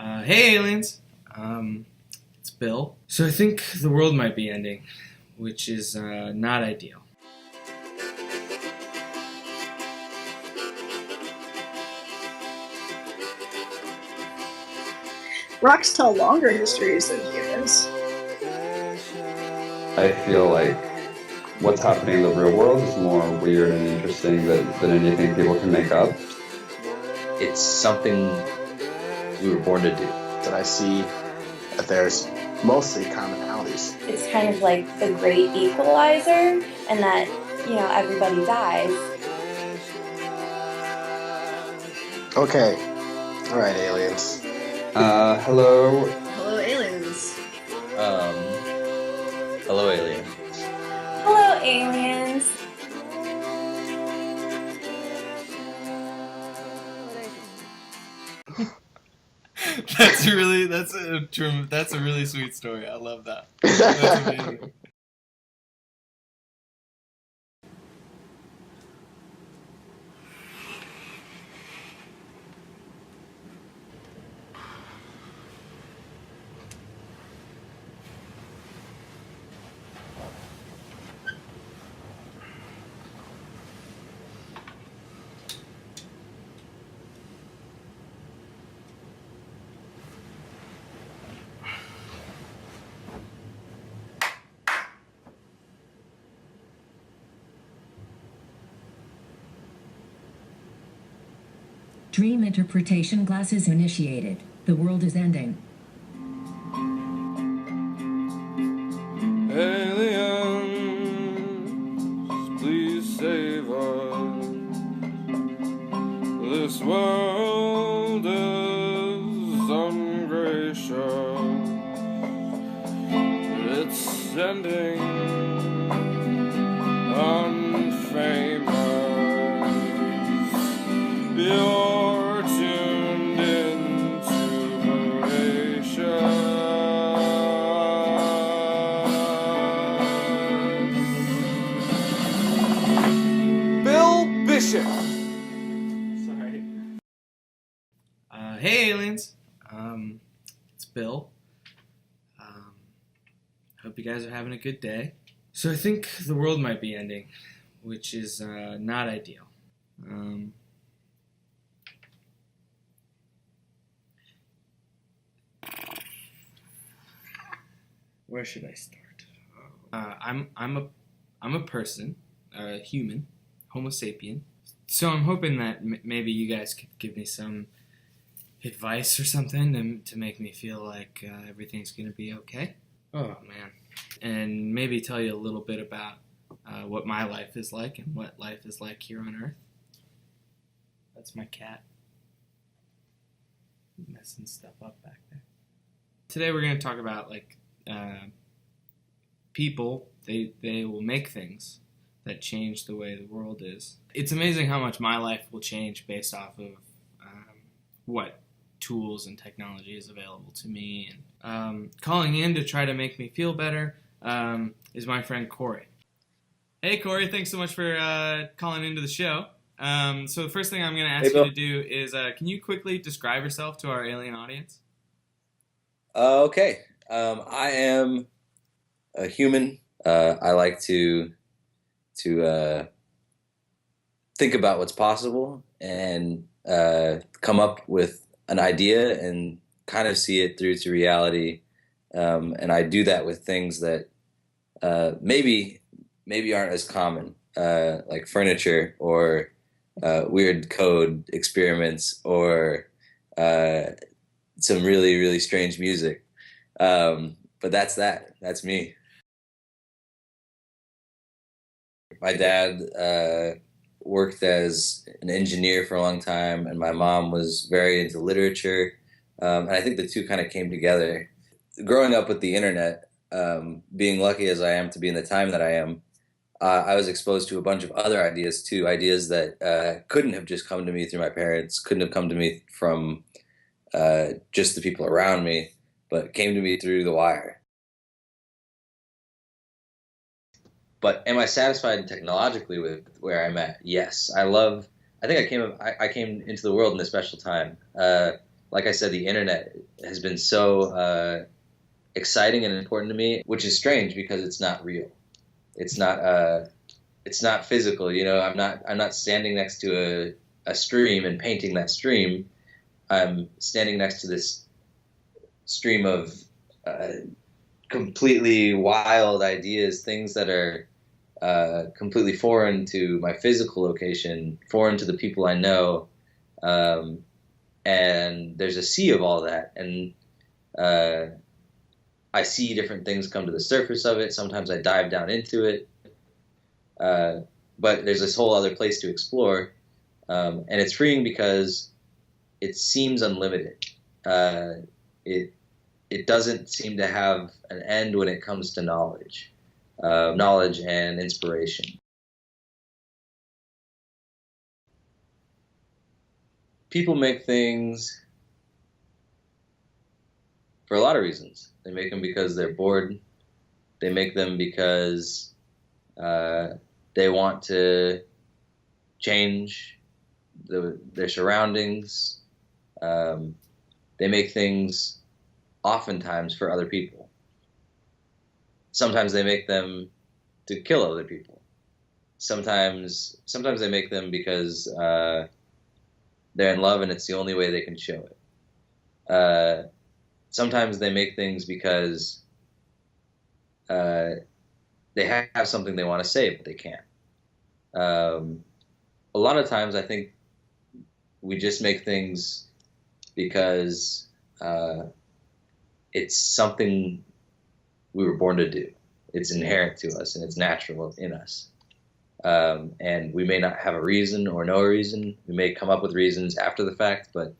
Hey aliens, it's Bill. So I think the world might be ending, which is not ideal. Rocks tell longer histories than humans. I feel like what's happening in the real world is more weird and interesting than anything people can make up. It's something we were born to do. That I see that there's mostly commonalities. It's kind of like the great equalizer, and that, everybody dies. Okay. All right, aliens. Hello. Hello, aliens. Hello, alien. Hello, aliens. That's a really sweet story. I love that. That's amazing. Dream interpretation glasses initiated. The world is ending. Aliens, please save us. This world is ungracious. It's ending unfamous. You're tuned into Bodacious. Bill Bishop. Sorry. Hey aliens, it's Bill. Hope you guys are having a good day. So I think the world might be ending, which is not ideal. Where should I start? I'm a person, a human, Homo sapien. So I'm hoping that maybe you guys could give me some advice or something to make me feel like everything's gonna be okay. Oh man, and maybe tell you a little bit about what my life is like and what life is like here on Earth. That's my cat messing stuff up back there. Today we're gonna talk about people. They will make things that change the way the world is. It's amazing how much my life will change based off of what tools and technology is available to me. And calling in to try to make me feel better is my friend Corey. Hey Corey, thanks so much for calling into the show. So the first thing I'm going to ask you to do is, can you quickly describe yourself to our alien audience? Okay. I am a human. I like to think about what's possible and come up with an idea and kind of see it through to reality. And I do that with things that maybe aren't as common, like furniture or weird code experiments or some really, really strange music. But that's me. My dad worked as an engineer for a long time, and my mom was very into literature. And I think the two kind of came together. Growing up with the internet, being lucky as I am to be in the time that I am, I was exposed to a bunch of other ideas too, ideas that couldn't have just come to me through my parents, couldn't have come to me from just the people around me, but came to me through the wire. But am I satisfied technologically with where I'm at? Yes. I think I came into the world in a special time. like I said, the internet has been so exciting and important to me, which is strange because it's not real. It's not physical. You know, I'm not standing next to a stream and painting that stream. I'm standing next to this stream of completely wild ideas, things that are completely foreign to my physical location, foreign to the people I know, and there's a sea of all that, and I see different things come to the surface of it. Sometimes I dive down into it, but there's this whole other place to explore, and it's freeing because it seems unlimited. It doesn't seem to have an end when it comes to knowledge and inspiration. People make things for a lot of reasons. They make them because they're bored. They make them because they want to change their surroundings. They make things oftentimes for other people. Sometimes they make them to kill other people. Sometimes they make them because they're in love and it's the only way they can show it. Sometimes they make things because they have something they want to say, but they can't. A lot of times I think we just make things because it's something we were born to do. It's inherent to us and it's natural in us. And we may not have a reason or no reason. We may come up with reasons after the fact, but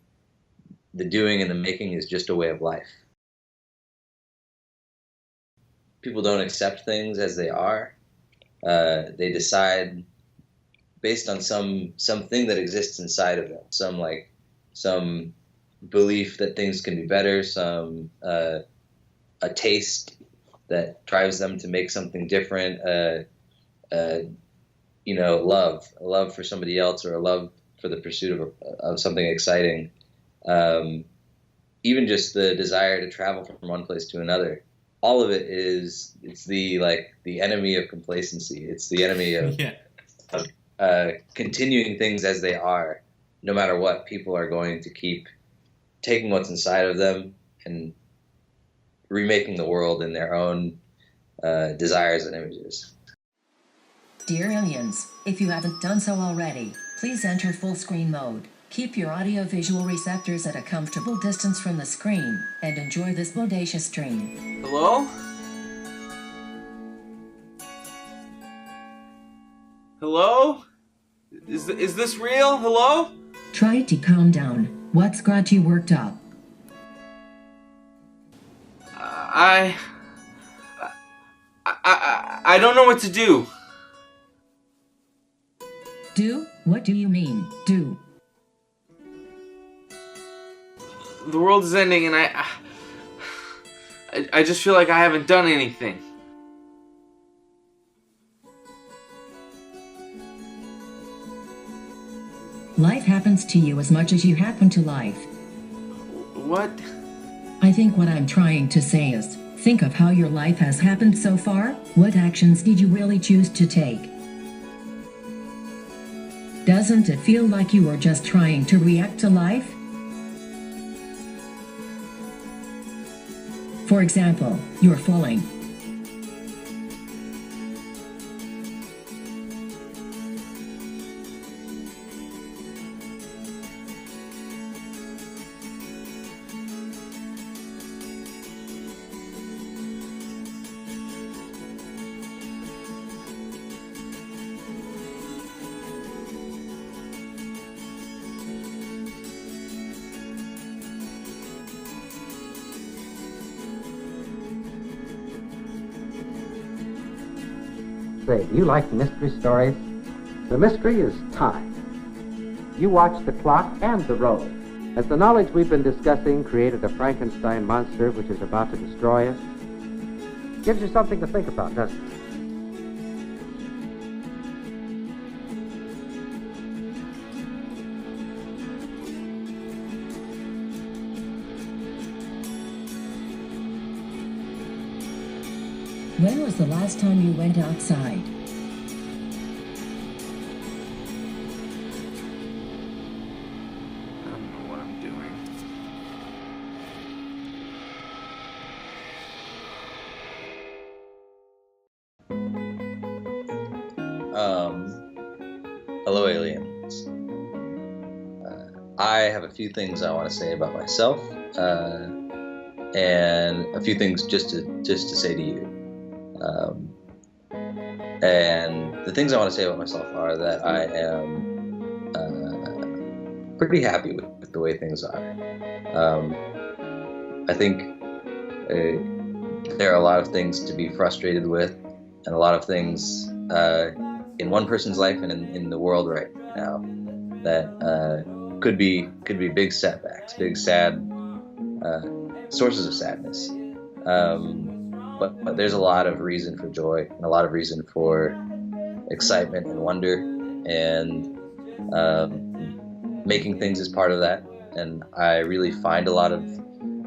the doing and the making is just a way of life. People don't accept things as they are. They decide based on something that exists inside of them, some belief that things can be better, a taste that drives them to make something different, love for somebody else, or a love for the pursuit of something exciting. Even just the desire to travel from one place to another. All of it's the enemy of complacency. It's the enemy of continuing things as they are, no matter what. People are going to keep taking what's inside of them and remaking the world in their own desires and images. Dear aliens, if you haven't done so already, please enter full screen mode. Keep your audio-visual receptors at a comfortable distance from the screen and enjoy this bodacious stream. Hello? Hello? Is this real? Hello? Try to calm down. What's got you worked up? I don't know what to do. Do? What do you mean, do? The world is ending and I just feel like I haven't done anything. Life happens to you as much as you happen to life. What? I think what I'm trying to say is, think of how your life has happened so far. What actions did you really choose to take? Doesn't it feel like you were just trying to react to life? For example, you're falling. Say, do you like mystery stories? The mystery is time. You watch the clock and the road. Has the knowledge we've been discussing created a Frankenstein monster which is about to destroy us? Gives you something to think about, doesn't it? When was the last time you went outside? I don't know what I'm doing. Hello, aliens. I have a few things I want to say about myself, and a few things just to say to you. And the things I want to say about myself are that I am pretty happy with the way things are. I think there are a lot of things to be frustrated with, and a lot of things in one person's life and in the world right now that could be big setbacks, big sad sources of sadness. But there's a lot of reason for joy and a lot of reason for excitement and wonder, and making things is part of that. And I really find a lot of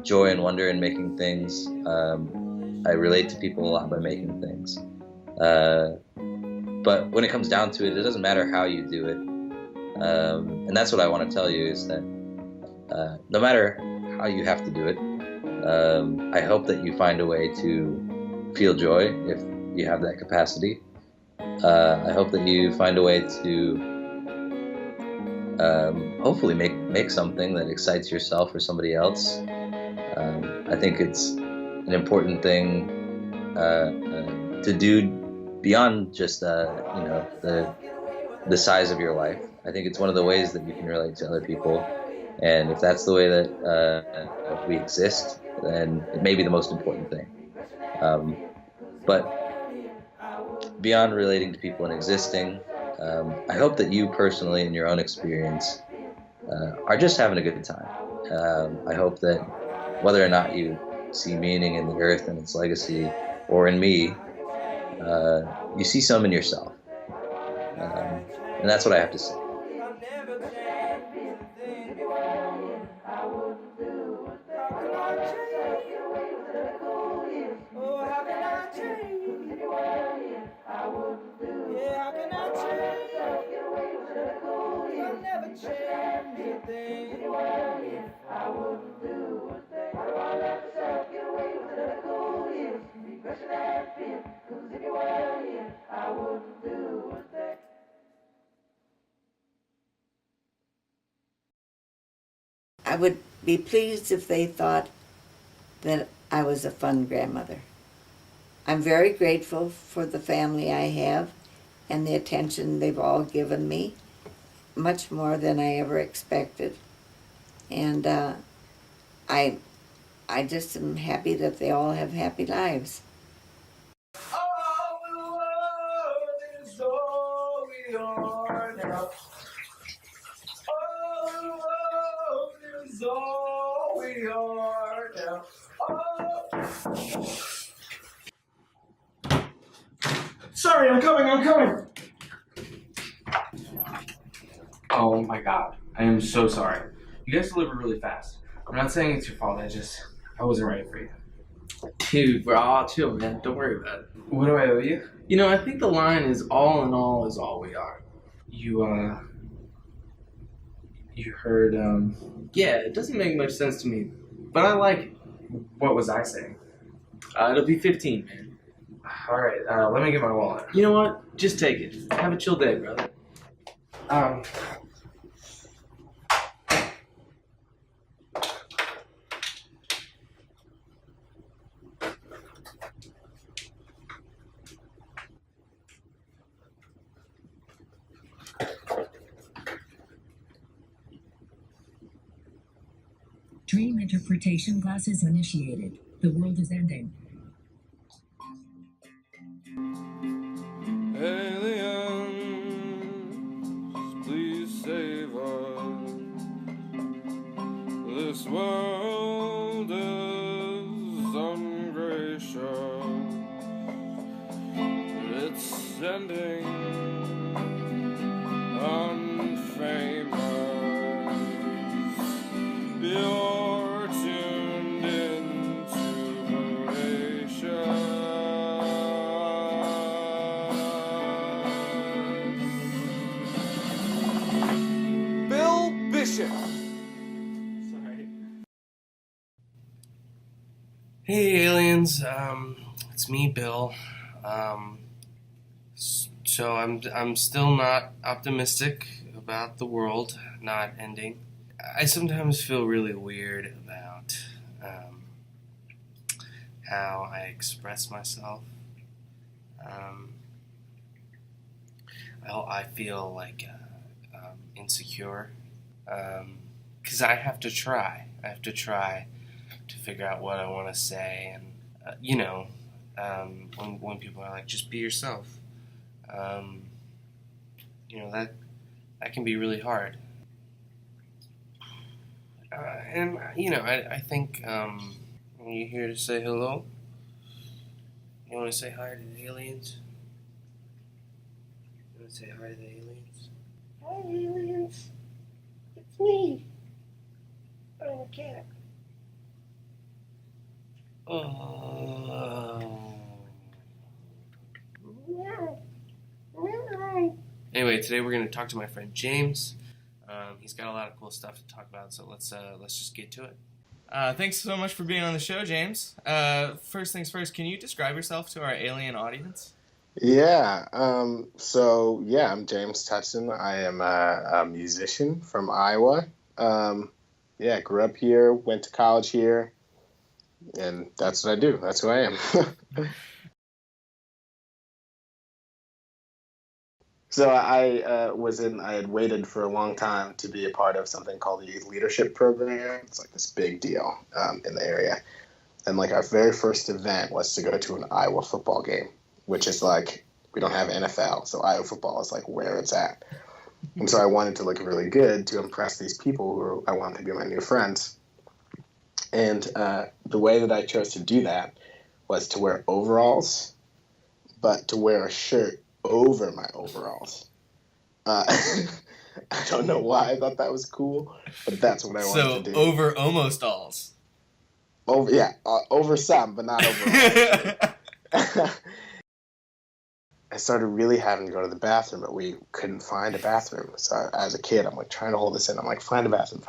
joy and wonder in making things. I relate to people a lot by making things. But when it comes down to it, it doesn't matter how you do it. And that's what I want to tell you, is that no matter how you have to do it, I hope that you find a way to feel joy if you have that capacity. I hope that you find a way to hopefully make something that excites yourself or somebody else. I think it's an important thing to do beyond just the size of your life. I think it's one of the ways that you can relate to other people, and if that's the way that we exist, then it may be the most important thing. But beyond relating to people and existing, I hope that you personally, in your own experience, are just having a good time. I hope that whether or not you see meaning in the earth and its legacy, or in me, you see some in yourself. And that's what I have to say. I would be pleased if they thought that I was a fun grandmother. I'm very grateful for the family I have and the attention they've all given me, much more than I ever expected. And I just am happy that they all have happy lives. Sorry, I'm coming. Oh my god, I am so sorry. You guys deliver really fast. I'm not saying it's your fault, I wasn't ready for you. Dude, we're all chill, man. Don't worry about it. What do I owe you? You know, I think the line is all in all is all we are. You heard, yeah, it doesn't make much sense to me, but I like it. What was I saying? It'll be 15, man. Alright, let me get my wallet. You know what? Just take it. Have a chill day, brother. Dream interpretation glasses initiated. The world is ending. Aliens, please save us. This world is ungracious. It's ending unfamous. You're tuned into Bodacious. Hey aliens, it's me, Bill. So I'm still not optimistic about the world not ending. I sometimes feel really weird about how I express myself. I feel like insecure because I have to try. I have to try to figure out what I want to say, and when people are like, just be yourself, um, that can be really hard. And I think you're here to say hello. You want to say hi to the aliens? You want to say hi to the aliens? Hi, aliens. It's me. I'm a cat. Oh. Anyway, today we're going to talk to my friend James. He's got a lot of cool stuff to talk about, so let's just get to it. Thanks so much for being on the show, James. First things first, can you describe yourself to our alien audience? Yeah. I'm James Tutson. I am a musician from Iowa. Grew up here, went to college here, and that's what I do. That's who I am. So I had waited for a long time to be a part of something called the Youth Leadership Program. It's like this big deal in the area. And like our very first event was to go to an Iowa football game, which is like, we don't have NFL, so Iowa football is like where it's at. And so I wanted to look really good to impress these people who I wanted to be my new friends. And the way that I chose to do that was to wear overalls, but to wear a shirt over my overalls. I don't know why I thought that was cool, but that's what I wanted to do. So over almost alls. Over some, but not over all. I started really having to go to the bathroom, but we couldn't find a bathroom. So as a kid, I'm like trying to hold this in. I'm like, find a bathroom.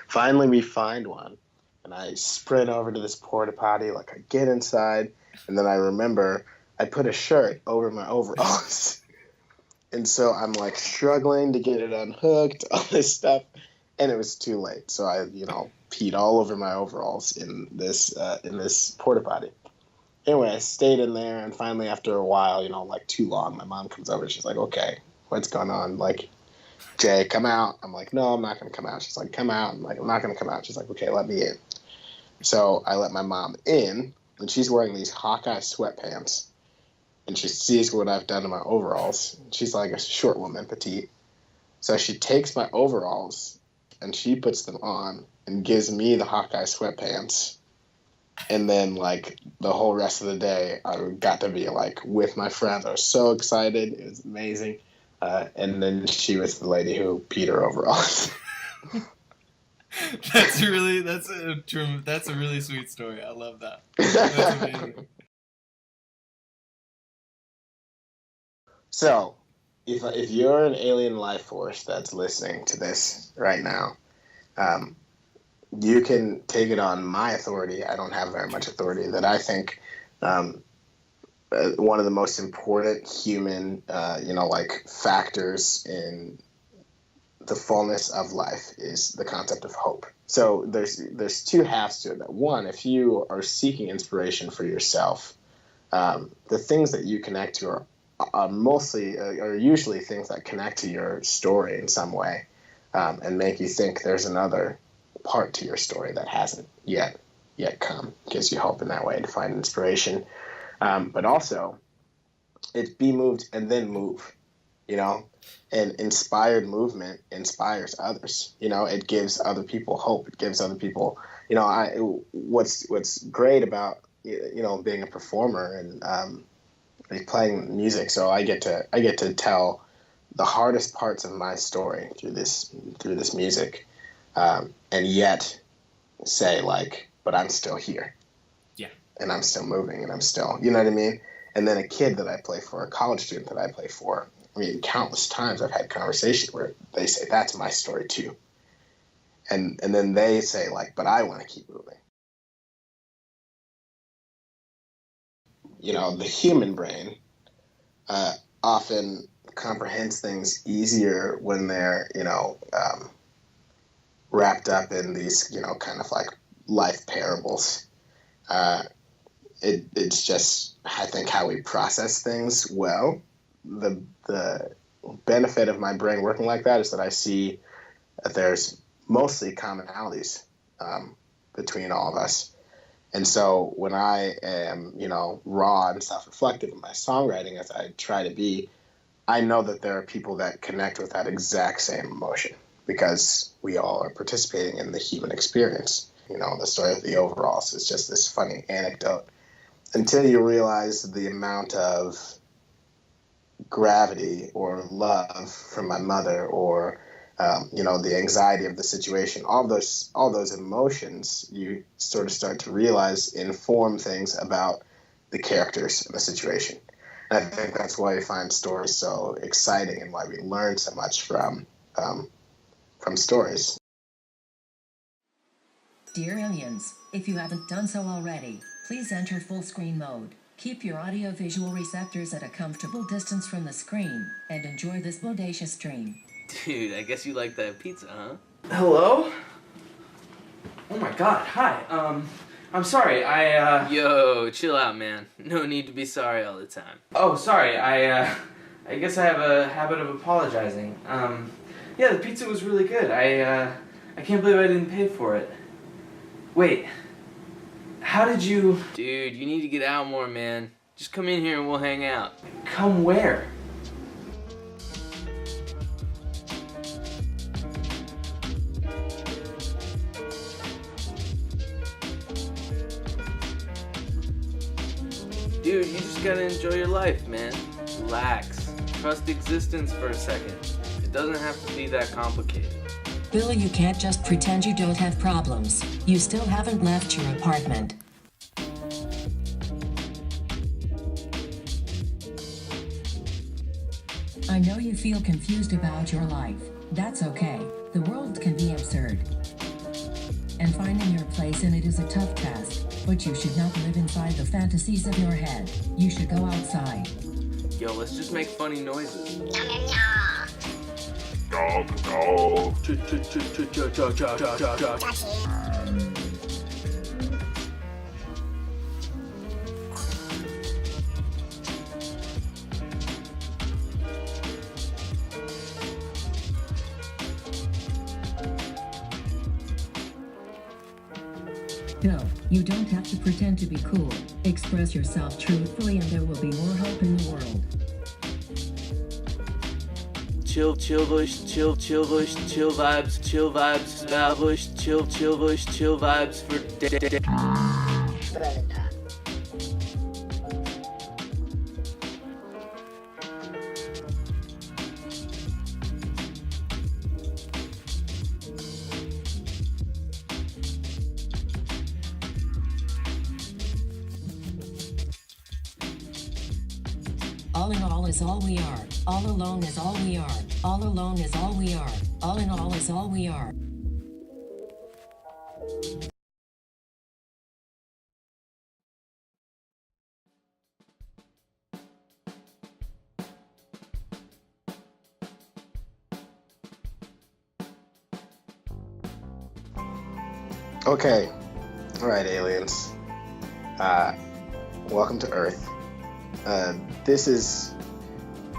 Finally, we find one, and I sprint over to this porta potty. Like I get inside, and then I remember I put a shirt over my overalls. And so I'm like struggling to get it unhooked, all this stuff, and it was too late. So I, peed all over my overalls in this porta potty. Anyway, I stayed in there, and finally, after a while, like too long, my mom comes over. She's like, "Okay, what's going on?" Like, Jay, come out. I'm like, "No, I'm not going to come out." She's like, "Come out." I'm like, "I'm not going to come out." She's like, "Okay, let me in." So I let my mom in, and she's wearing these Hawkeye sweatpants, and she sees what I've done to my overalls. She's like a short woman, petite. So she takes my overalls, and she puts them on and gives me the Hawkeye sweatpants. And then, like, the whole rest of the day, I got to be, like, with my friends. I was so excited. It was amazing. And then she was the lady who peed her overalls. That's a really sweet story. I love that. That's amazing. So, if you're an alien life force that's listening to this right now, you can take it on my authority. I don't have very much authority. That I think one of the most important human, factors in the fullness of life is the concept of hope. So there's two halves to it. That one, if you are seeking inspiration for yourself, the things that you connect to are usually things that connect to your story in some way, and make you think there's another part to your story that hasn't yet come. Gives you hope in that way to find inspiration. But also, it's be moved and then move, and inspired movement inspires others. It gives other people hope. It gives other people, what's great about, being a performer and playing music. So I get to tell the hardest parts of my story through this music. And yet say but I'm still here. Yeah. And I'm still moving, and I'm still, you know what I mean? And then a kid that I play for, a college student that I play for, countless times I've had conversations where they say, that's my story too. And then they say but I want to keep moving. the human brain often comprehends things easier when they're, wrapped up in these, kind of like life parables. It's just, I think, how we process things well. The benefit of my brain working like that is that I see that there's mostly commonalities between all of us. And so when I am, raw and self-reflective in my songwriting, as I try to be, I know that there are people that connect with that exact same emotion because we all are participating in the human experience. The story of the overalls is just this funny anecdote until you realize the amount of gravity or love from my mother or the anxiety of the situation, all those emotions you sort of start to realize inform things about the characters in the situation. And I think that's why we find stories so exciting and why we learn so much from stories. Dear aliens, if you haven't done so already, please enter full screen mode. Keep your audio-visual receptors at a comfortable distance from the screen and enjoy this bodacious stream. Dude, I guess you like that pizza, huh? Hello? Oh my god, hi. I'm sorry, Yo, chill out, man. No need to be sorry all the time. Oh, sorry, I guess I have a habit of apologizing. Yeah, the pizza was really good. I can't believe I didn't pay for it. Wait, how did you... Dude, you need to get out more, man. Just come in here and we'll hang out. Come where? Dude, you just gotta enjoy your life, man. Relax. Trust existence for a second. It doesn't have to be that complicated. Bill, you can't just pretend you don't have problems. You still haven't left your apartment. I know you feel confused about your life. That's okay. The world can be absurd. And finding your place in it is a tough task, but you should not live inside the fantasies of your head. You should go outside. Yo, let's just make funny noises. No, you don't have to pretend to be cool. Express yourself truthfully and there will be more hope in the world. Chill vibes, chill vibes for All in all is all we are. All alone is all we are. All alone is all we are. All in all is all we are. Okay. All right, aliens. Welcome to Earth. This is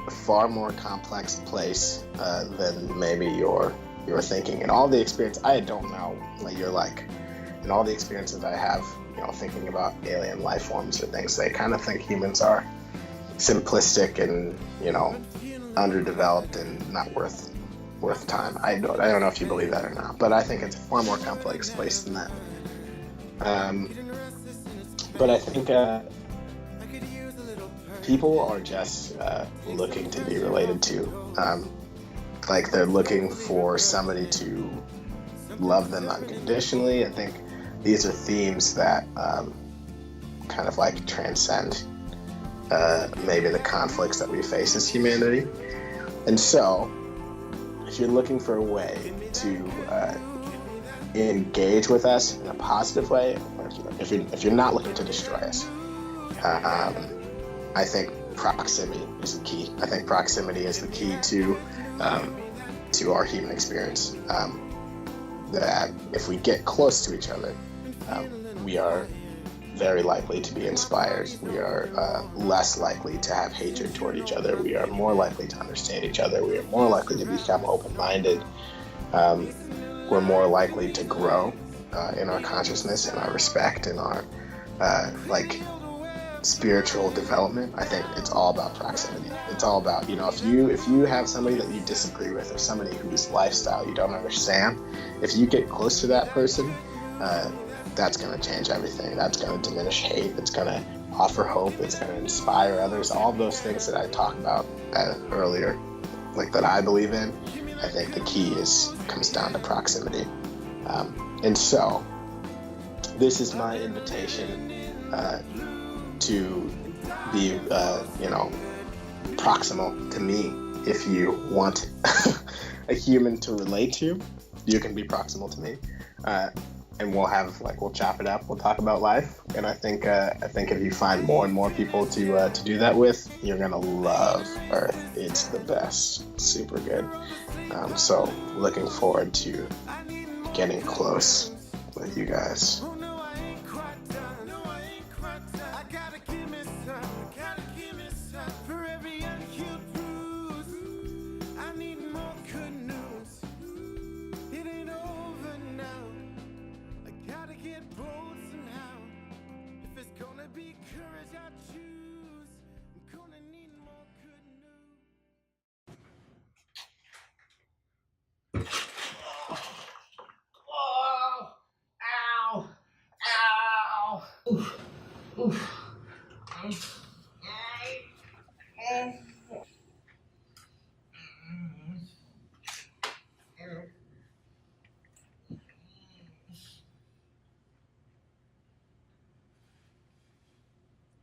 a far more complex place than maybe you're thinking. And all the experience, I don't know what you're like. And all the experiences I have, thinking about alien life forms or things, they kind of think humans are simplistic and, underdeveloped and not worth time. I don't know if you believe that or not, but I think it's a far more complex place than that. But I think people are just looking to be related to. Like they're looking for somebody to love them unconditionally. I think these are themes that kind of like transcend maybe the conflicts that we face as humanity. And so, if you're looking for a way to engage with us in a positive way, or if you're not looking to destroy us, I think proximity is the key. I think proximity is the key to our human experience. That if we get close to each other, we are very likely to be inspired. We are less likely to have hatred toward each other. We are more likely to understand each other. We are more likely to become open-minded. We're more likely to grow in our consciousness, in our respect, in our spiritual development. I think it's all about proximity. It's all about, if you have somebody that you disagree with, or somebody whose lifestyle you don't understand, if you get close to that person, that's going to change everything. That's going to diminish hate. It's going to offer hope. It's going to inspire others. All of those things that I talked about earlier, that I believe in. I think the key comes down to proximity. And so this is my invitation to be, proximal to me. If you want a human to relate to, you can be proximal to me. And we'll chop it up. We'll talk about life. And I think if you find more and more people to do that with, you're gonna love Earth. It's the best. Super good. So looking forward to getting close with you guys.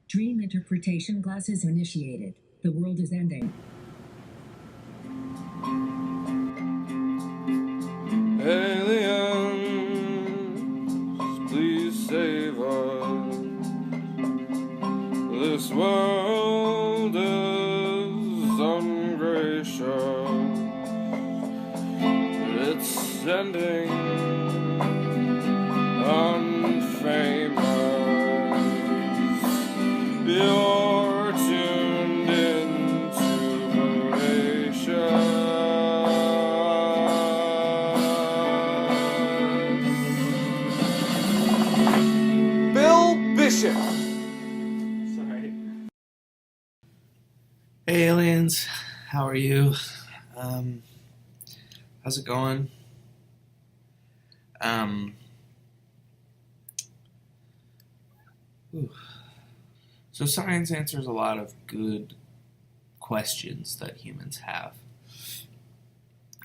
Dream interpretation glasses initiated. The world is ending. Aliens, please save us. This world is ungracious. It's ending unfamous. You're tuned into Bodacious. Bill Bishop. Sorry. Hey aliens, how are you? How's it going? So science answers a lot of good questions that humans have.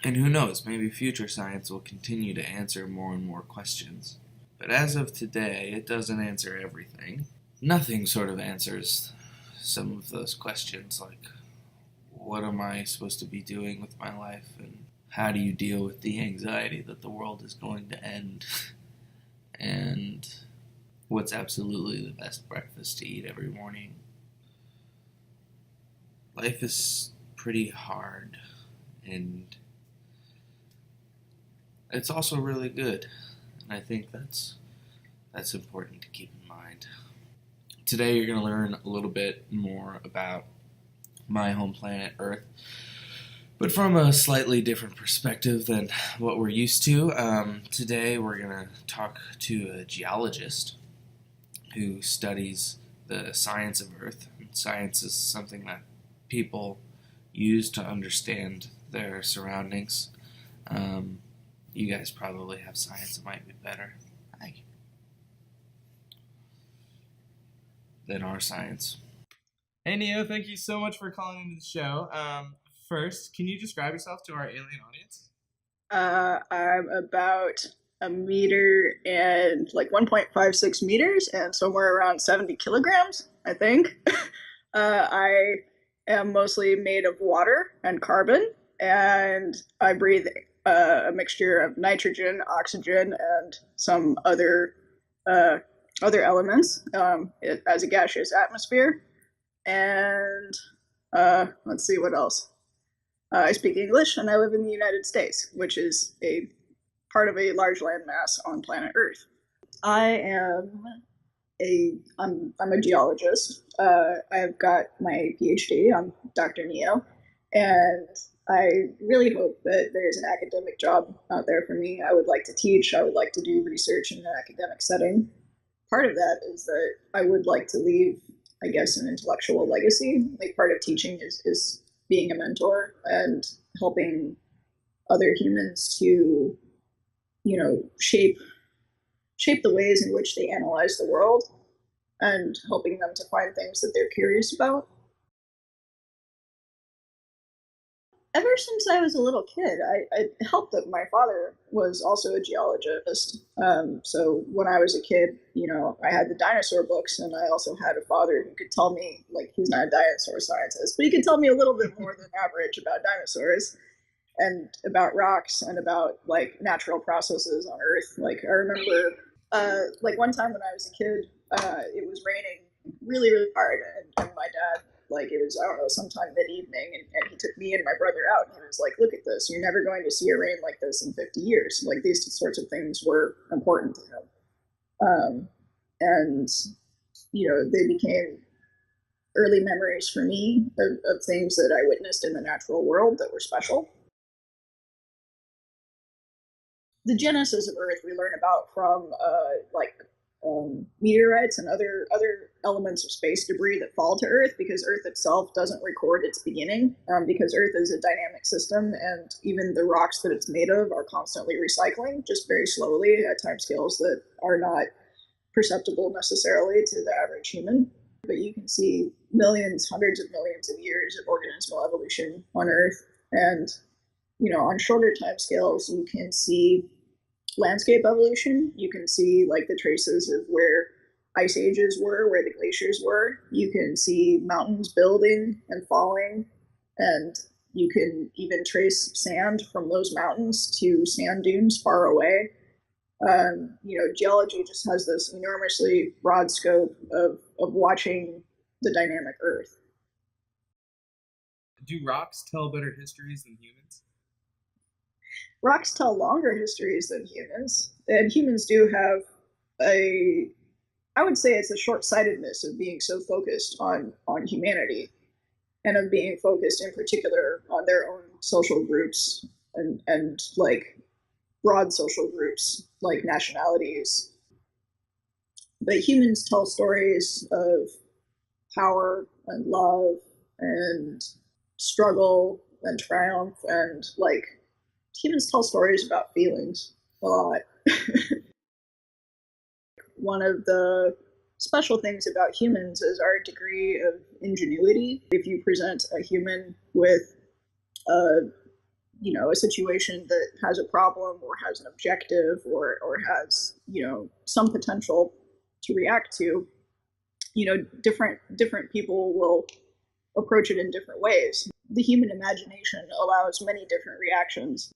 And who knows, maybe future science will continue to answer more and more questions. But as of today, it doesn't answer everything. Nothing sort of answers some of those questions, like what am I supposed to be doing with my life, and how do you deal with the anxiety that the world is going to end, and what's absolutely the best breakfast to eat every morning. Life is pretty hard, and it's also really good, and I think that's important to keep in mind. Today you're going to learn a little bit more about my home planet, Earth, but from a slightly different perspective than what we're used to. Today we're going to talk to a geologist who studies the science of Earth. And science is something that people use to understand their surroundings. You guys probably have science that might be better than our science. Hey Neo, thank you so much for calling into the show. First, can you describe yourself to our alien audience? I'm about a meter and 1.56 meters and somewhere around 70 kilograms, I think. I am mostly made of water and carbon, and I breathe a mixture of nitrogen, oxygen, and some other other elements as a gaseous atmosphere. And let's see what else. I speak English, and I live in the United States, which is a part of a large landmass on planet Earth. I'm a geologist. I've got my PhD. I'm Dr. Neo, and I really hope that there's an academic job out there for me. I would like to teach. I would like to do research in an academic setting. Part of that is that I would like to leave, I guess, an intellectual legacy. Like, part of teaching is being a mentor and helping other humans to, shape the ways in which they analyze the world and helping them to find things that they're curious about. Ever since I was a little kid, I helped that my father was also a geologist. So when I was a kid, I had the dinosaur books, and I also had a father who could tell me, like, he's not a dinosaur scientist, but he could tell me a little bit more than average about dinosaurs and about rocks and about, like, natural processes on Earth. Like, I remember, like, one time when I was a kid, it was raining really, really hard, and my dad, like, it was, I don't know, sometime mid-evening, and he took me and my brother out, and he was like, look at this, you're never going to see a rain like this in 50 years. Like, these sorts of things were important to him. And, they became early memories for me of things that I witnessed in the natural world that were special. The genesis of Earth we learn about from meteorites and other elements of space debris that fall to Earth, because Earth itself doesn't record its beginning, because Earth is a dynamic system, and even the rocks that it's made of are constantly recycling, just very slowly at timescales that are not perceptible necessarily to the average human. But you can see millions, hundreds of millions of years of organismal evolution on Earth, and on shorter timescales, you can see landscape evolution. You can see, like, the traces of where ice ages were, where the glaciers were. You can see mountains building and falling, and you can even trace sand from those mountains to sand dunes far away. Geology just has this enormously broad scope of watching the dynamic Earth. Do rocks tell better histories than humans? Rocks tell longer histories than humans, and humans do have I would say it's a short-sightedness of being so focused on humanity, and of being focused in particular on their own social groups and like broad social groups like nationalities. But humans tell stories of power and love and struggle and triumph, and, like, humans tell stories about feelings a lot. One of the special things about humans is our degree of ingenuity. If you present a human with a situation that has a problem or has an objective or has some potential to react to, different people will approach it in different ways. The human imagination allows many different reactions.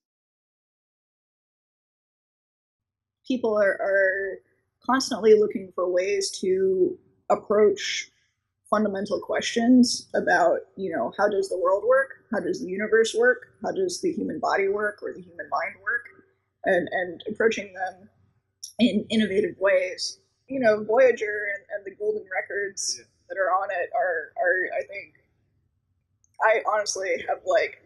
People are constantly looking for ways to approach fundamental questions about, how does the world work? How does the universe work? How does the human body work, or the human mind work? And approaching them in innovative ways. Voyager and the golden records that are on it are I think, I honestly have, like,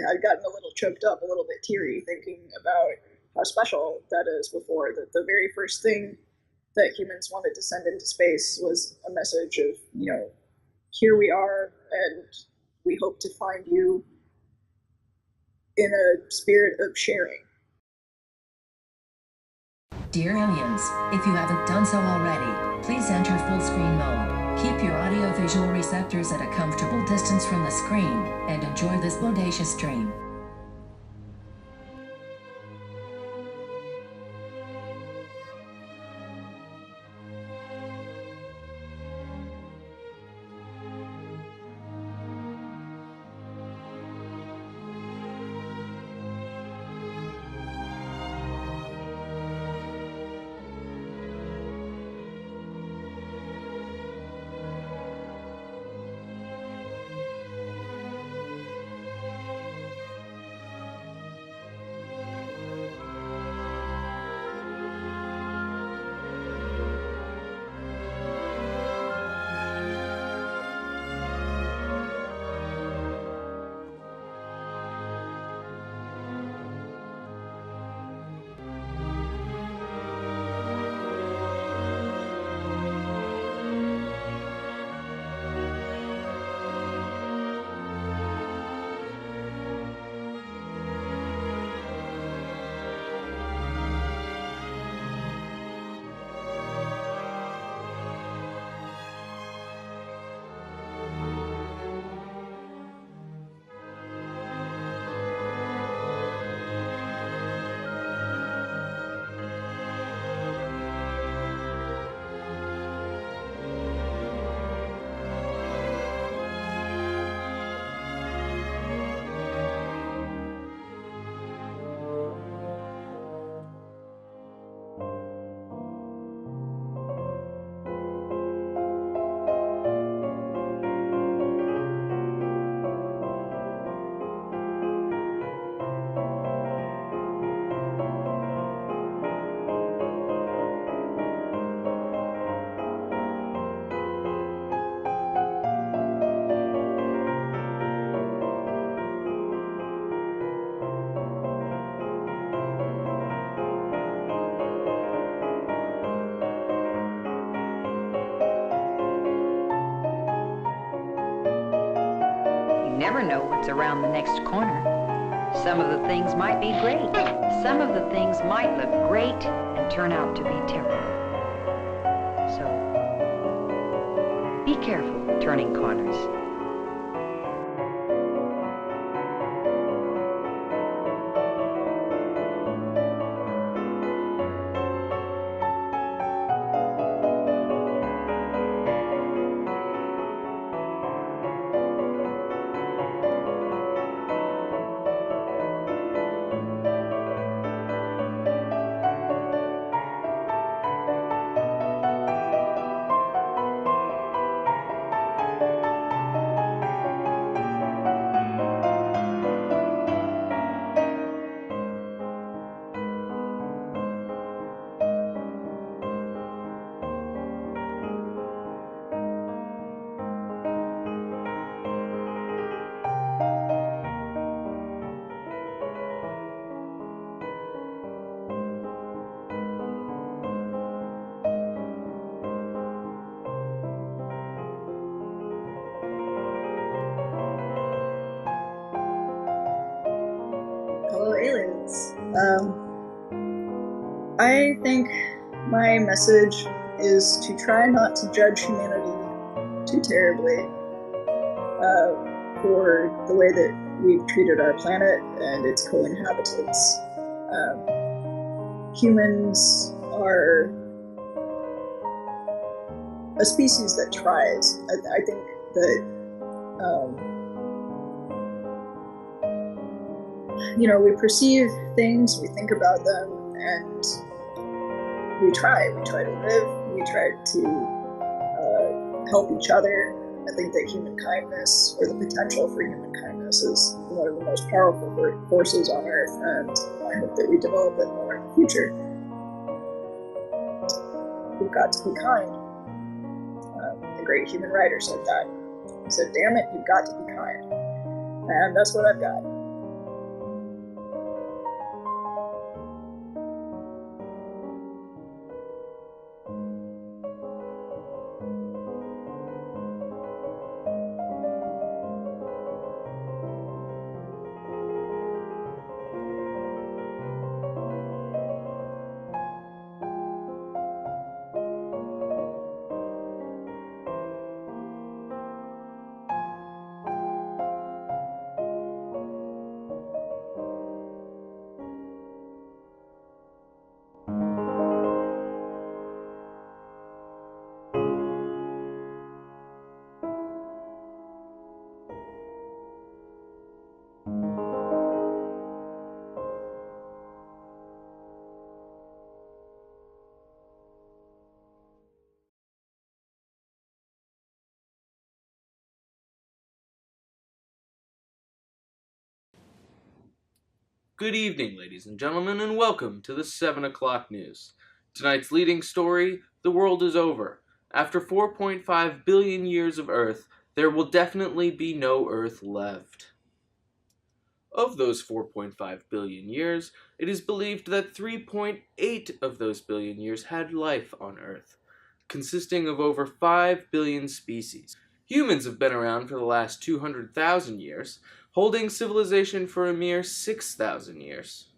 I've gotten a little choked up, a little bit teary, thinking about how special that is. Before that, the very first thing that humans wanted to send into space was a message of, here we are, and we hope to find you in a spirit of sharing. Dear aliens, if you haven't done so already, please enter full screen mode. Keep your audio-visual receptors at a comfortable distance from the screen, and enjoy this bodacious stream. never know what's around the next corner. Some of the things might be great. Some of the things might look great and turn out to be terrible. So, be careful turning corners. Hello, aliens. I think my message is to try not to judge humanity too terribly for the way that we've treated our planet and its co-inhabitants. Humans are a species that tries. I think that we perceive things, we think about them, and we try. We try to live, we try to help each other. I think that human kindness, or the potential for human kindness, is one of the most powerful forces on Earth, and I hope that we develop it more in the future. We've got to be kind. The great human writer said that. He said, damn it, you've got to be kind. And that's what I've got. Good evening, ladies and gentlemen, and welcome to the 7 o'clock news. Tonight's leading story, the world is over. After 4.5 billion years of Earth, there will definitely be no Earth left. Of those 4.5 billion years, it is believed that 3.8 of those billion years had life on Earth, consisting of over 5 billion species. Humans have been around for the last 200,000 years, holding civilization for a mere 6,000 years.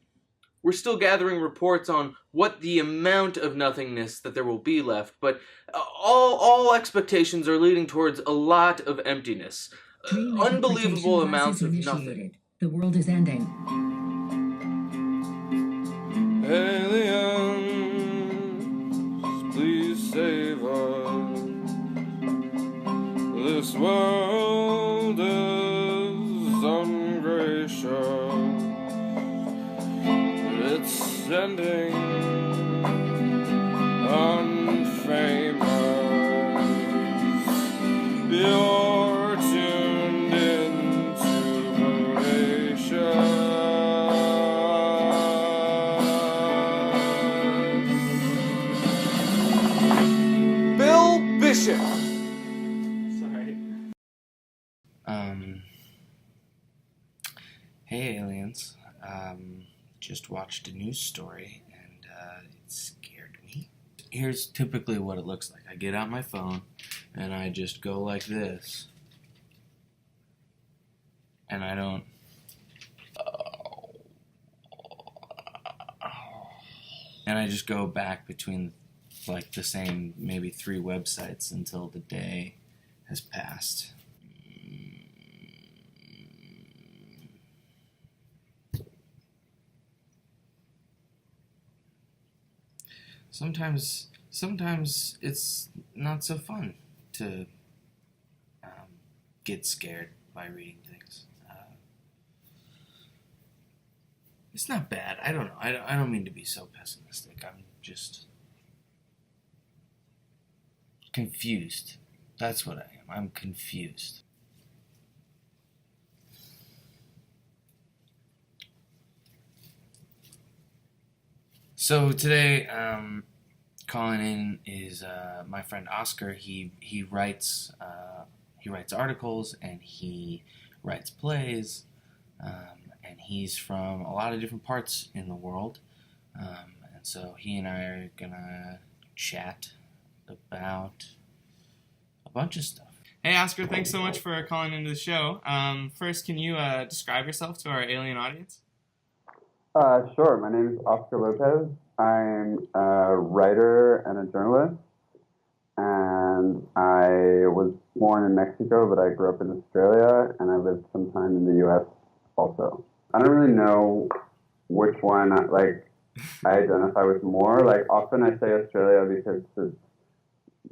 We're still gathering reports on what the amount of nothingness that there will be left, but all expectations are leading towards a lot of emptiness. Unbelievable amounts of nothing. The world is ending. Aliens, please save us. This world is ungracious. It's ending unfamous. You're tuned into Bodacious. Bill Bishop. Hey aliens, just watched a news story and it scared me. Here's typically what it looks like. I get out my phone and I just go like this. and I don't. And I just go back between like the same maybe 3 websites until the day has passed. Sometimes it's not so fun to get scared by reading things. It's not bad. I don't know. I don't mean to be so pessimistic. I'm just confused. That's what I am. I'm confused. So today, calling in is my friend Oscar. He writes articles and he writes plays. And he's from a lot of different parts in the world. And so he and I are going to chat about a bunch of stuff. Hey, Oscar, thanks so much for calling into the show. First, can you describe yourself to our alien audience? Sure. My name is Oscar Lopez. I'm a writer and a journalist. And I was born in Mexico, but I grew up in Australia, and I lived some time in the U.S. also. I don't really know which one I identify with more. Like, often I say Australia because it's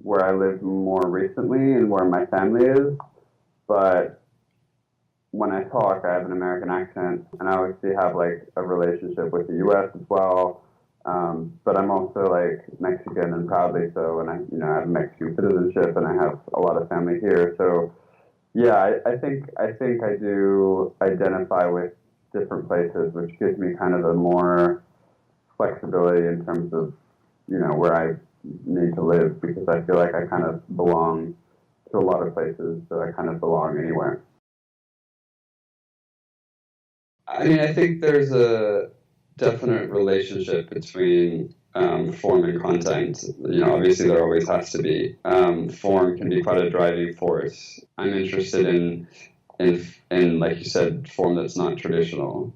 where I live more recently and where my family is. But when I talk, I have an American accent, and I obviously have like a relationship with the U.S. as well. But I'm also like Mexican, and proudly so, and I have Mexican citizenship, and I have a lot of family here. So yeah, I think I do identify with different places, which gives me kind of a more flexibility in terms of where I need to live, because I feel like I kind of belong to a lot of places, so I kind of belong anywhere. I mean, I think there's a definite relationship between form and content. Obviously there always has to be. Form can be quite a driving force. I'm interested in like you said, form that's not traditional.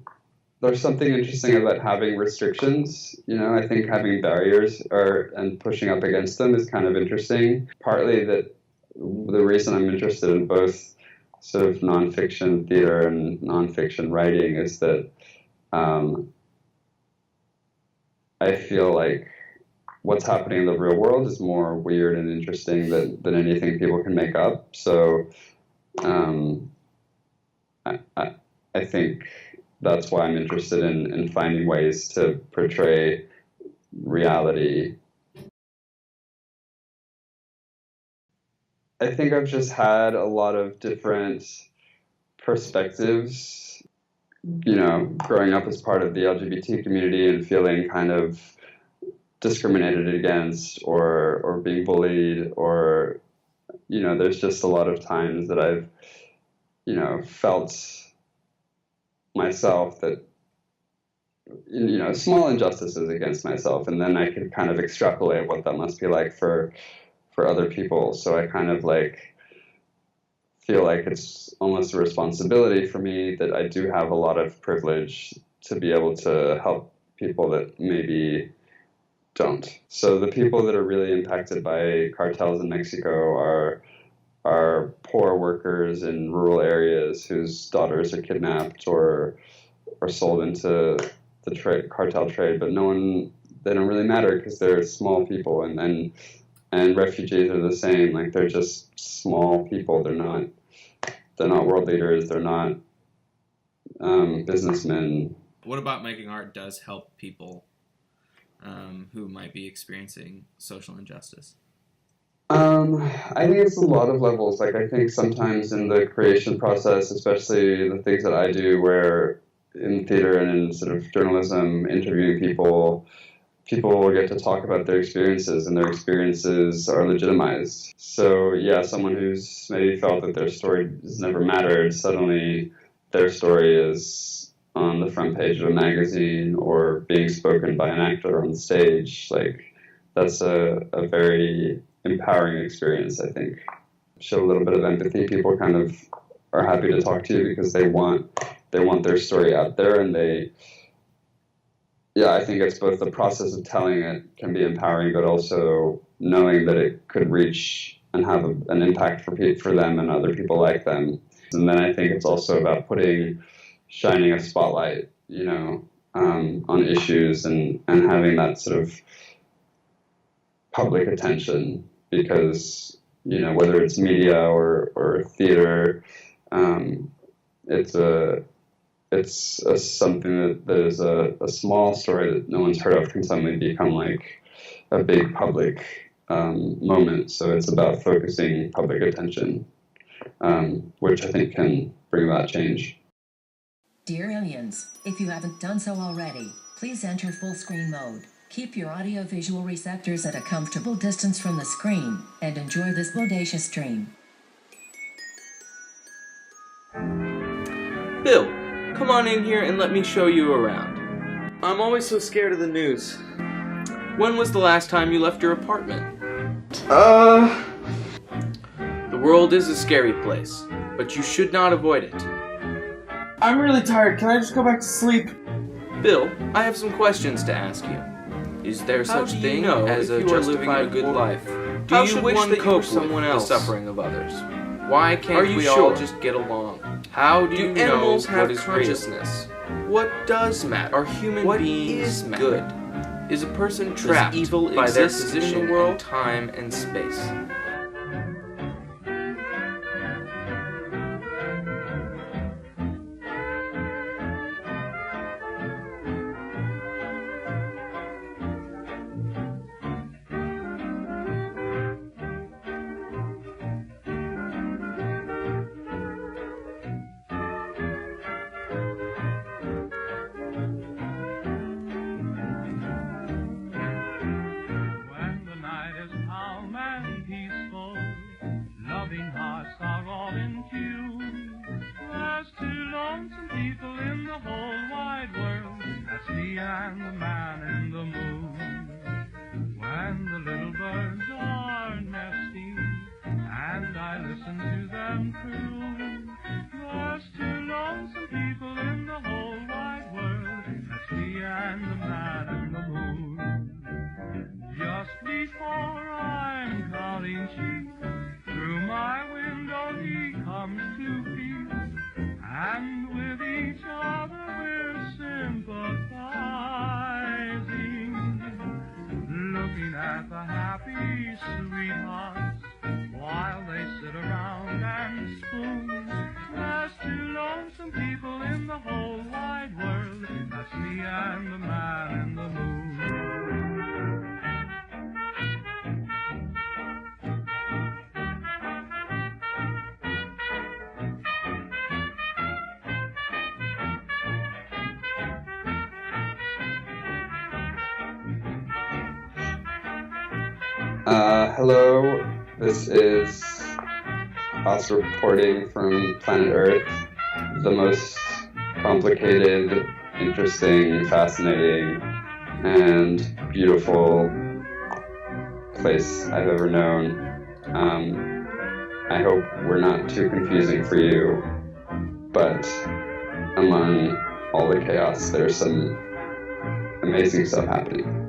There's something interesting about having restrictions. I think having barriers and pushing up against them is kind of interesting. Partly that the reason I'm interested in both sort of nonfiction theater and nonfiction writing is that I feel like what's happening in the real world is more weird and interesting than anything people can make up. So I think that's why I'm interested in finding ways to portray reality. I think I've just had a lot of different perspectives, growing up as part of the LGBT community and feeling kind of discriminated against or being bullied, or there's just a lot of times that I've felt myself that small injustices against myself, and then I could kind of extrapolate what that must be like for other people. So I kind of feel like it's almost a responsibility for me that I do have a lot of privilege to be able to help people that maybe don't. So the people that are really impacted by cartels in Mexico are poor workers in rural areas whose daughters are kidnapped or sold into the cartel trade, but they don't really matter because they're small people, and refugees are the same. Like, they're just small people. They're not world leaders. They're not businessmen. What about making art does help people who might be experiencing social injustice? I think it's a lot of levels. Like, I think sometimes in the creation process, especially the things that I do, where in theater and in sort of journalism, interviewing people will get to talk about their experiences, and their experiences are legitimized. So yeah, someone who's maybe felt that their story has never mattered, suddenly their story is on the front page of a magazine or being spoken by an actor on stage. Like, that's a very empowering experience, I think. Show a little bit of empathy. People kind of are happy to talk to you because they want their story out there, and I think it's both the process of telling it can be empowering, but also knowing that it could reach and have an impact for them and other people like them. And then I think it's also about shining a spotlight, on issues and having that sort of public attention, because, whether it's media or theater, it's something that is a small story that no one's heard of can suddenly become like a big public moment. So it's about focusing public attention, which I think can bring about change. Dear aliens, if you haven't done so already, please enter full screen mode. Keep your audio-visual receptors at a comfortable distance from the screen and enjoy this bodacious stream. Bill, come on in here and let me show you around. I'm always so scared of the news. When was the last time you left your apartment? The world is a scary place, but you should not avoid it. I'm really tired. Can I just go back to sleep? Bill, I have some questions to ask you. Is there such thing as a justified good life? Do you wish that you were someone else the suffering of others? Why can't we all just get along? How do animals have consciousness? What does matter? Are human beings good? Is a person trapped by their position in the world, time, and space? Hello, this is us reporting from planet Earth, the most complicated, interesting, fascinating, and beautiful place I've ever known. I hope we're not too confusing for you, but among all the chaos, there's some amazing stuff happening.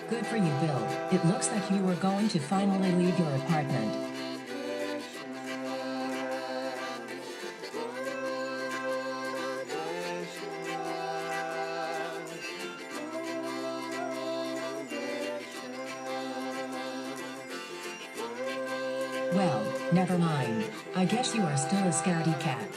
Good for you, Bill. It looks like you were going to finally leave your apartment. Well, never mind. I guess you are still a scaredy cat.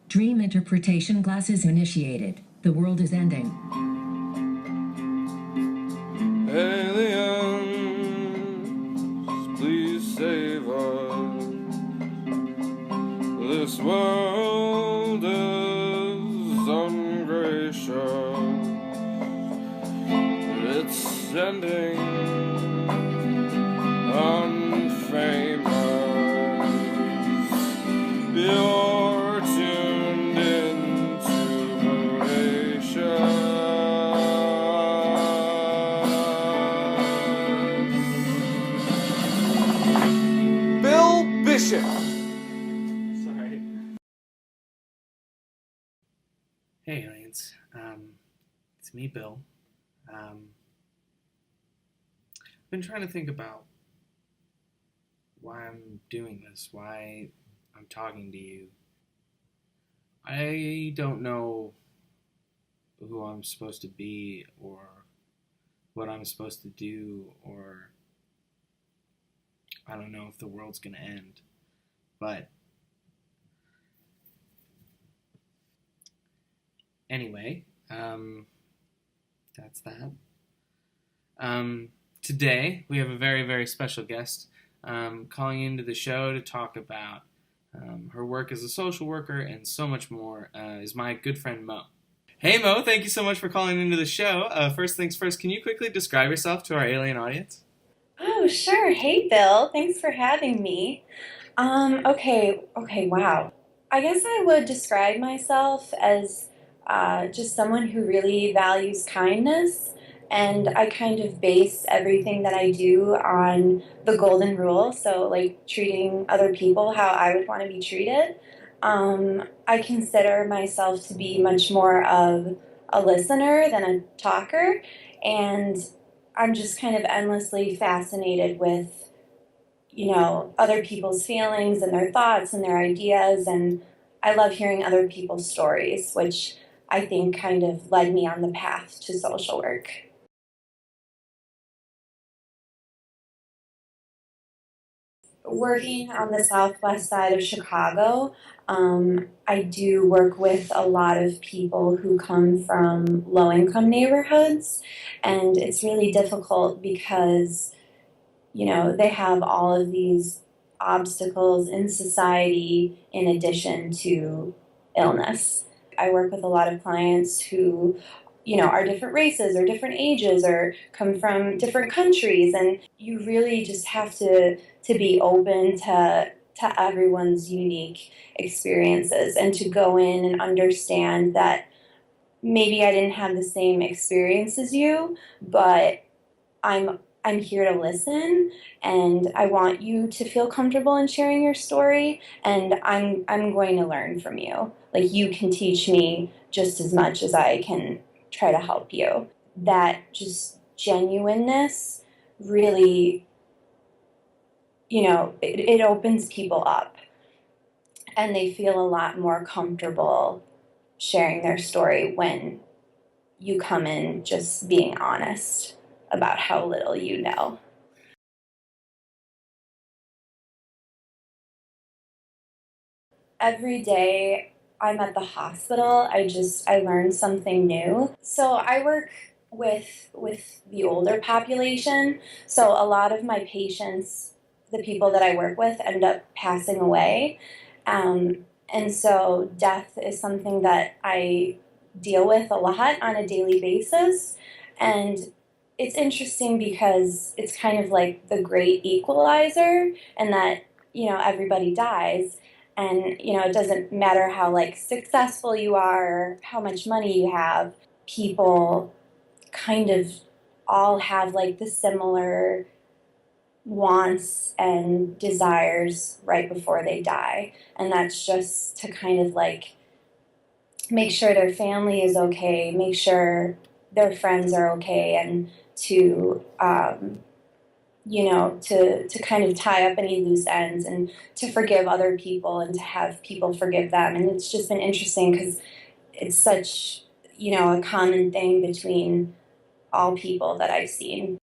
Dream interpretation glasses initiated. The world is ending. Aliens, please save us. This world is ungracious. It's ending unfamous. You're tuned into Bodacious. Bill Bishop. Sorry. Hey, aliens. It's me, Bill. I've been trying to think about why I'm doing this, why I'm talking to you. I don't know who I'm supposed to be or what I'm supposed to do, or I don't know if the world's gonna end. But anyway, that's that. Today we have a very, very special guest calling into the show to talk about her work as a social worker and so much more, is my good friend Mo. Hey Mo, thank you so much for calling into the show. First things first, can you quickly describe yourself to our alien audience? Oh, sure. Hey, Bill. Thanks for having me. Okay, wow. I guess I would describe myself as just someone who really values kindness, and I kind of base everything that I do on the golden rule, so like treating other people how I would want to be treated. I consider myself to be much more of a listener than a talker, and I'm just kind of endlessly fascinated with, other people's feelings and their thoughts and their ideas. And I love hearing other people's stories, which I think kind of led me on the path to social work. Working on the southwest side of Chicago, I do work with a lot of people who come from low-income neighborhoods, and it's really difficult because they have all of these obstacles in society in addition to illness. I work with a lot of clients who, are different races or different ages or come from different countries, and you really just have to be open to everyone's unique experiences and to go in and understand that maybe I didn't have the same experience as you, but I'm here to listen, and I want you to feel comfortable in sharing your story, and I'm going to learn from you. Like, you can teach me just as much as I can try to help you. That just genuineness really, it opens people up, and they feel a lot more comfortable sharing their story when you come in just being honest about how little you know. Every day I'm at the hospital, I learn something new. So I work with the older population. So a lot of my patients, the people that I work with, end up passing away. And so death is something that I deal with a lot on a daily basis. And it's interesting because it's kind of like the great equalizer, and that, everybody dies. And, it doesn't matter how, successful you are or how much money you have. People kind of all have, the similar wants and desires right before they die. And that's just to kind of, make sure their family is okay, make sure their friends are okay, and to to kind of tie up any loose ends and to forgive other people and to have people forgive them. And it's just been interesting because it's such, a common thing between all people that I've seen.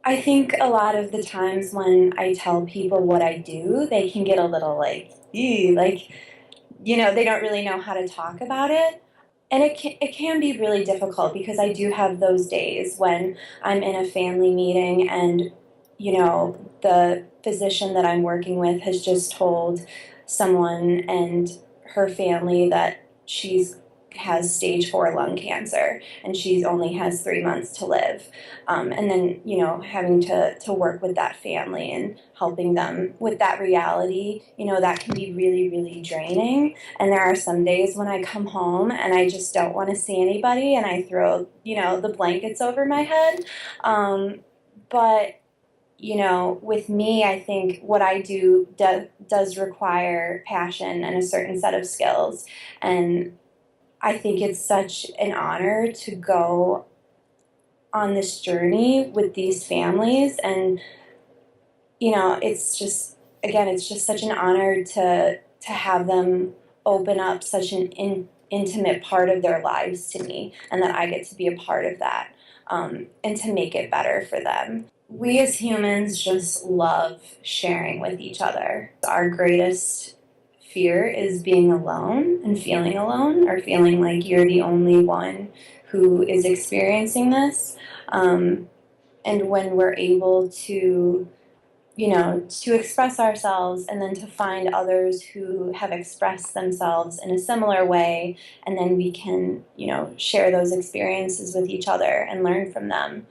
I think a lot of the times when I tell people what I do, they can get a little like, ew, like, they don't really know how to talk about it. And it can be really difficult because I do have those days when I'm in a family meeting and, the physician that I'm working with has just told someone and her family that she's has stage 4 lung cancer and she only has 3 months to live. And then, having to work with that family and helping them with that reality, that can be really, really draining. And there are some days when I come home and I just don't want to see anybody and I throw, the blankets over my head. But with me, I think what I do does require passion and a certain set of skills. And I think it's such an honor to go on this journey with these families. And, it's just, again, it's just such an honor to have them open up such an intimate part of their lives to me and that I get to be a part of that and to make it better for them. We as humans just love sharing with each other. Our greatest fear is being alone and feeling alone or feeling like you're the only one who is experiencing this. And when we're able to, to express ourselves and then to find others who have expressed themselves in a similar way, and then we can, share those experiences with each other and learn from them.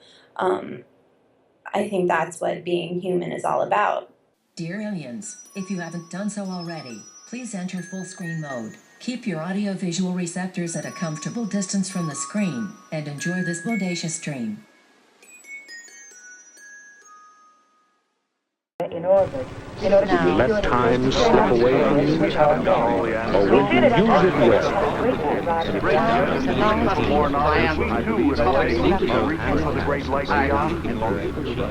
I think that's what being human is all about. Dear aliens, if you haven't done so already, please enter full screen mode. Keep your audio-visual receptors at a comfortable distance from the screen and enjoy this bodacious stream. In orbit. Would you let time slip away on you? Or would you use it well?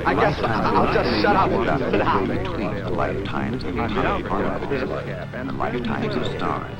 I guess I'll just shut up now. Between the lifetimes of and the lifetimes of stars.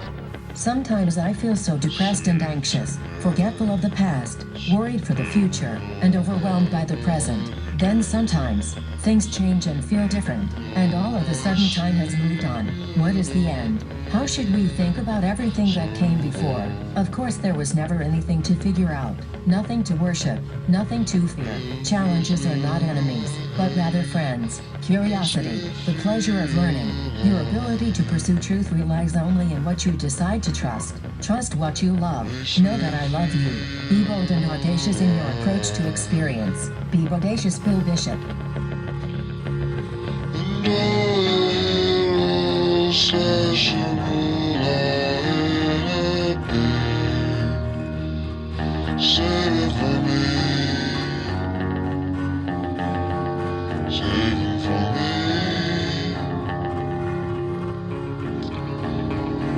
Sometimes I feel so depressed and anxious, forgetful of the past, worried for the future, and overwhelmed by the present. Then sometimes, things change and feel different, and all of a sudden time has moved on. What is the end? How should we think about everything that came before? Of course there was never anything to figure out, nothing to worship, nothing to fear. Challenges are not enemies, but rather friends. Curiosity, the pleasure of learning, your ability to pursue truth relies only in what you decide to trust. Trust what you love. Know that I love you. Be bold and audacious in your approach to experience. Be Bodacious Bill Bishop.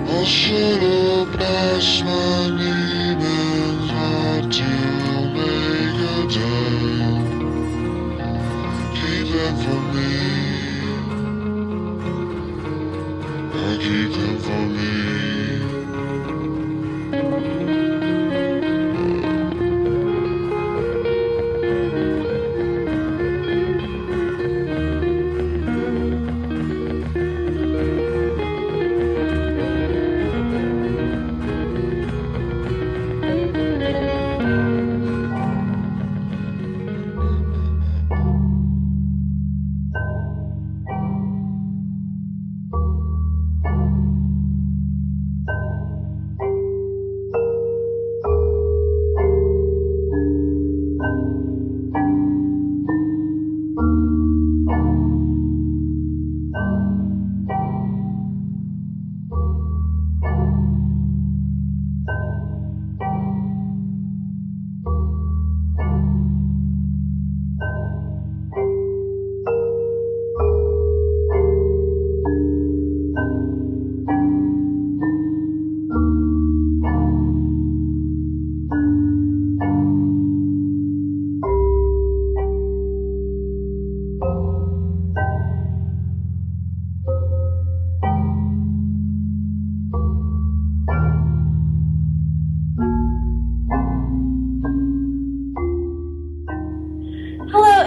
I should have blessed my demons not to make a day. Keep them from me. I keep them from me.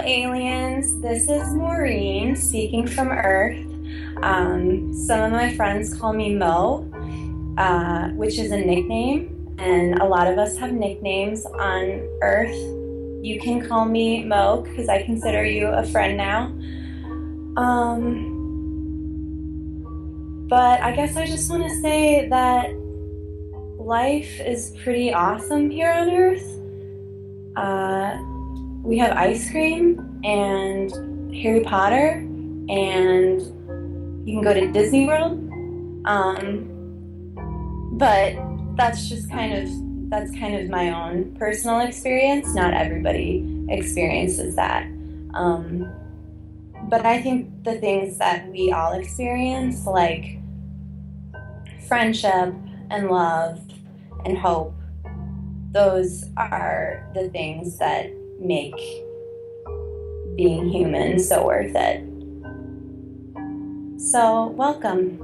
aliens. This is Maureen speaking from Earth. Some of my friends call me Mo, which is a nickname, and a lot of us have nicknames on Earth. You can call me Mo because I consider you a friend now. But I guess I just want to say that life is pretty awesome here on Earth. We have ice cream and Harry Potter, and you can go to Disney World. But that's kind of my own personal experience. Not everybody experiences that. But I think the things that we all experience, like friendship and love and hope, those are the things that make being human so worth it. So, welcome.